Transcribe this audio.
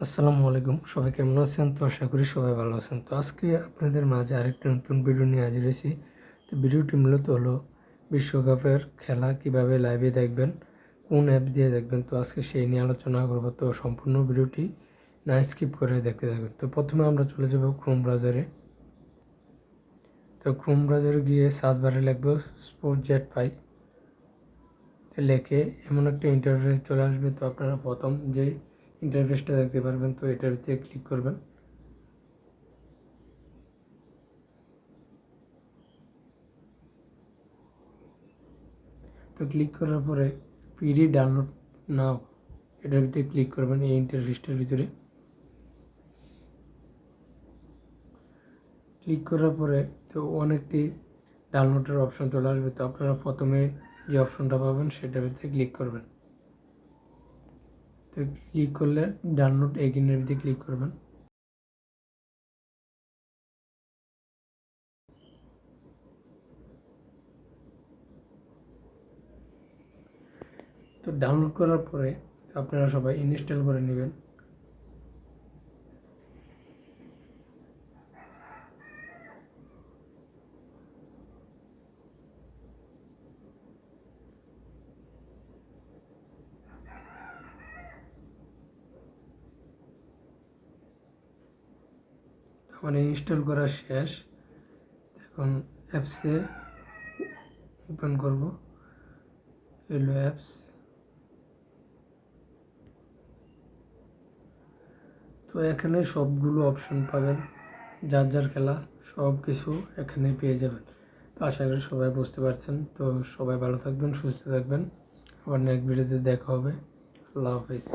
আসসালামু আলাইকুম, সবাই কেমন আছেন? তো আশা করি সবাই ভালো আছেন। তো আজকে আপনাদের মাঝে আরেকটা নতুন ভিডিও নিয়ে হাজির হয়েছি। তো ভিডিওটি মূলত হলো বিশ্বকাপের খেলা কিভাবে লাইভে দেখবেন, কোন অ্যাপ দিয়ে দেখবেন। তো আজকে সেই নিয়ে আলোচনা করবো। তো সম্পূর্ণ ভিডিওটি না স্কিপ করে দেখতে থাকবেন। তো প্রথমে আমরা চলে যাব ক্রোম ব্রাউজারে। তো ক্রোম ব্রাউজারে গিয়ে সার্চ বারে লিখব Sport-Z5। তো লেখে এমন একটা ইন্টারফেস চলে আসবে। তো আপনারা প্রথম যে ইন্টারফেসটা দেখতে পারবেন, তো এটাতে ক্লিক করবেন। তো ক্লিক করার পরে পিডি ডাউনলোড নাও এটার ভিতরে ক্লিক করবেন। এই ইন্টারফেসটার ভিতরে ক্লিক করার পরে তো অনেকটি ডাউনলোডের অপশন চলে আসবে। তো আপনারা প্রথমে যে অপশনটা পাবেন সেটার ভিতরে ক্লিক করবেন। তো ক্লিক করলে ডাউনলোড এগেইনের ভিতরে ক্লিক করবেন। তো ডাউনলোড করার পরে আপনারা সবাই ইনস্টল করে নেবেন। আমার ইনস্টল করা শেষ। এখন অ্যাপসে ওপেন করব। এলো অ্যাপস। তো এখানে সবগুলো অপশন পাবেন, যার যার খেলা সব কিছু এখানে পেয়ে যাবেন। তো আশা করি সবাই বুঝতে পারছেন। তো সবাই ভালো থাকবেন, সুস্থ থাকবেন। আবার নেক্সট ভিডিওতে দেখা হবে। আল্লাহ হাফিজ।